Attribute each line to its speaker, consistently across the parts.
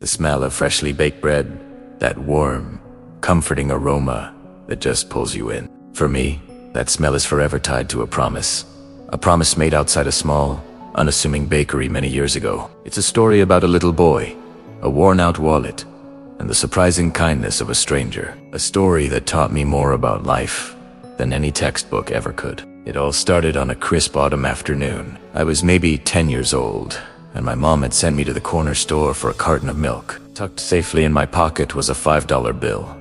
Speaker 1: The smell of freshly baked bread, that warm, comforting aroma that just pulls you in. For me, that smell is forever tied to a promise made outside a small, unassuming bakery many years ago. It's a story about a little boy, a worn-out wallet, and the surprising kindness of a stranger. A story that taught me more about life than any textbook ever could. It all started on a crisp autumn afternoon. I was maybe 10 years old, and my mom had sent me to the corner store for a carton of milk. Tucked safely in my pocket was a $5 bill,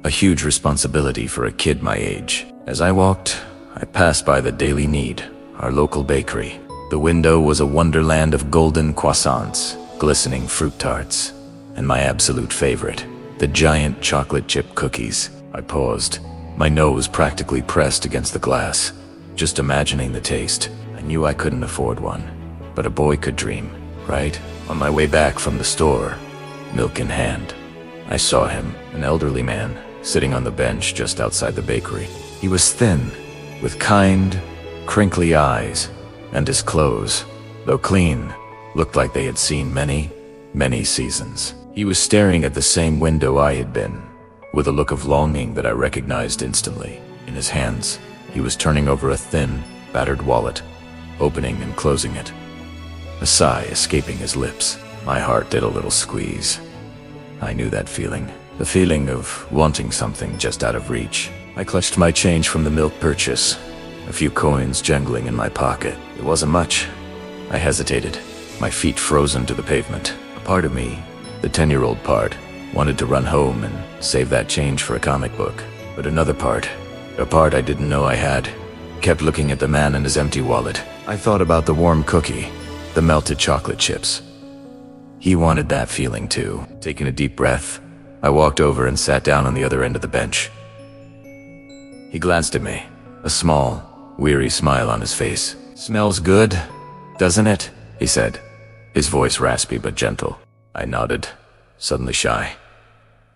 Speaker 1: a huge responsibility for a kid my age. As I walked, I passed by the Daily Need, our local bakery. The window was a wonderland of golden croissants, glistening fruit tarts, and my absolute favorite, the giant chocolate chip cookies. I paused, my nose practically pressed against the glass. Just imagining the taste, I knew I couldn't afford one, but a boy could dream, right? On my way back from the store, milk in hand, I saw him, an elderly man, sitting on the bench just outside the bakery. He was thin, with kind, crinkly eyes, and his clothes, though clean, looked like they had seen many, many seasons. He was staring at the same window I had been, with a look of longing that I recognized instantly. In his hands, he was turning over a thin, battered wallet, opening and closing it. A sigh escaping his lips. My heart did a little squeeze. I knew that feeling, the feeling of wanting something just out of reach. I clutched my change from the milk purchase, a few coins jangling in my pocket. It wasn't much. I hesitated, my feet frozen to the pavement. A part of me, the 10-year-old part, wanted to run home and save that change for a comic book. But another part, a part I didn't know I had, kept looking at the man and his empty wallet. I thought about the warm cookie, the melted chocolate chips. He wanted that feeling too. Taking a deep breath, I walked over and sat down on the other end of the bench. He glanced at me, a small, weary smile on his face. "Smells good, doesn't it?" he said, his voice raspy but gentle. I nodded, suddenly shy.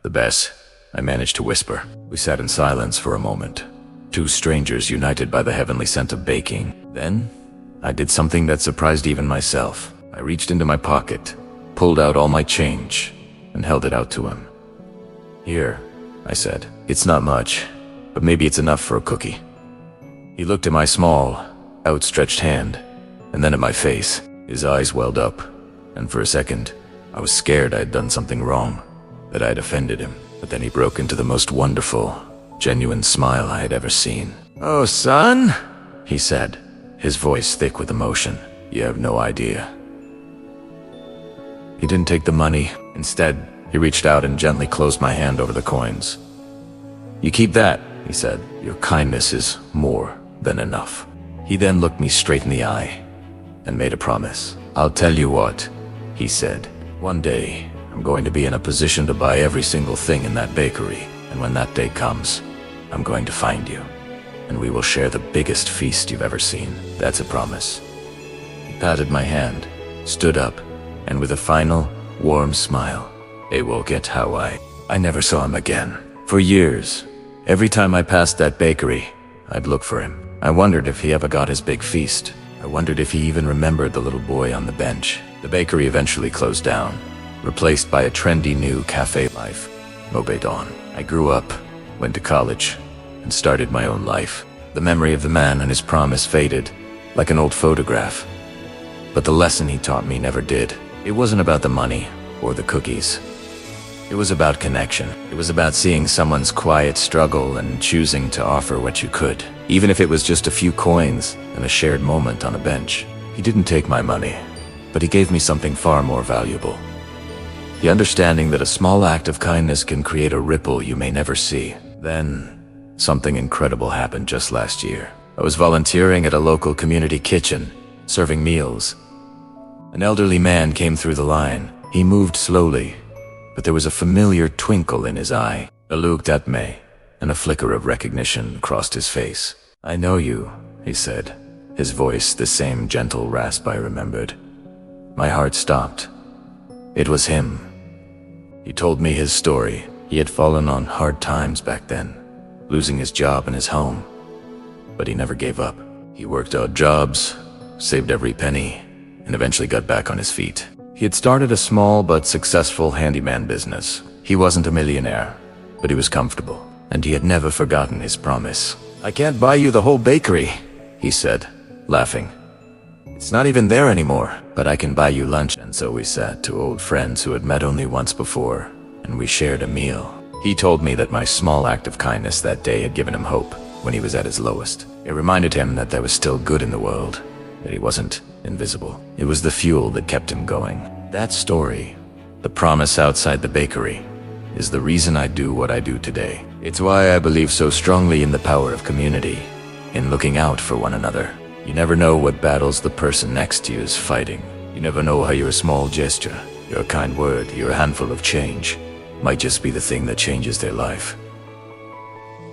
Speaker 1: "The best," I managed to whisper. We sat in silence for a moment, two strangers united by the heavenly scent of baking. Then, I did something that surprised even myself. I reached into my pocket, pulled out all my change, and held it out to him. "Here," I said. "It's not much, but maybe it's enough for a cookie." He looked at my small, outstretched hand, and then at my face. His eyes welled up, and for a second, I was scared I had done something wrong, that I had offended him. But then he broke into the most wonderful, genuine smile I had ever seen. "Oh, son," he said, his voice thick with emotion. "You have no idea." He didn't take the money. Instead, he reached out and gently closed my hand over the coins. "You keep that," he said. "Your kindness is more than enough." He then looked me straight in the eye and made a promise. "I'll tell you what," he said. "One day, I'm going to be in a position to buy every single thing in that bakery. And when that day comes, I'm going to find you. And we will share the biggest feast you've ever seen. That's a promise." He patted my hand, stood up, and with a final, warm smile, it will get how I never saw him again. For years, every time I passed that bakery, I'd look for him. I wondered if he ever got his big feast. I wondered if he even remembered the little boy on the bench. The bakery eventually closed down, replaced by a trendy new cafe life, motivational. I grew up, went to college, and started my own life. The memory of the man and his promise faded, like an old photograph. But the lesson he taught me never did. It wasn't about the money or the cookies. It was about connection. It was about seeing someone's quiet struggle and choosing to offer what you could, even if it was just a few coins and a shared moment on a bench. He didn't take my money, but he gave me something far more valuable. The understanding that a small act of kindness can create a ripple you may never see. Then, something incredible happened just last year. I was volunteering at a local community kitchen, serving meals. An elderly man came through the line. He moved slowly, but there was a familiar twinkle in his eye. He looked at me, and a flicker of recognition crossed his face. "I know you," he said, his voice the same gentle rasp I remembered. My heart stopped. It was him. He told me his story. He had fallen on hard times back then, losing his job and his home. But he never gave up. He worked odd jobs, saved every penny, and eventually got back on his feet. He had started a small but successful handyman business. He wasn't a millionaire, but he was comfortable, and he had never forgotten his promise. "I can't buy you the whole bakery," he said, laughing. "It's not even there anymore, but I can buy you lunch." And so we sat, two old friends who had met only once before, and we shared a meal. He told me that my small act of kindness that day had given him hope when he was at his lowest. It reminded him that there was still good in the world, that he wasn't invisible. It was the fuel that kept him going. That story, the promise outside the bakery, is the reason I do what I do today. It's why I believe so strongly in the power of community, in looking out for one another. You never know what battles the person next to you is fighting. You never know how your small gesture, your kind word, your handful of change might just be the thing that changes their life.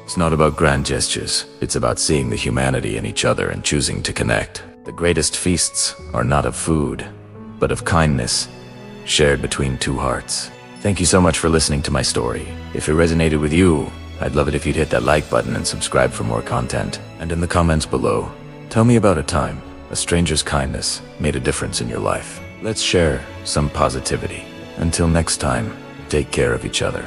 Speaker 1: It's not about grand gestures. It's about seeing the humanity in each other and choosing to connect. The greatest feasts are not of food, but of kindness, shared between two hearts. Thank you so much for listening to my story. If it resonated with you, I'd love it if you'd hit that like button and subscribe for more content. And in the comments below, tell me about a time a stranger's kindness made a difference in your life. Let's share some positivity. Until next time, take care of each other.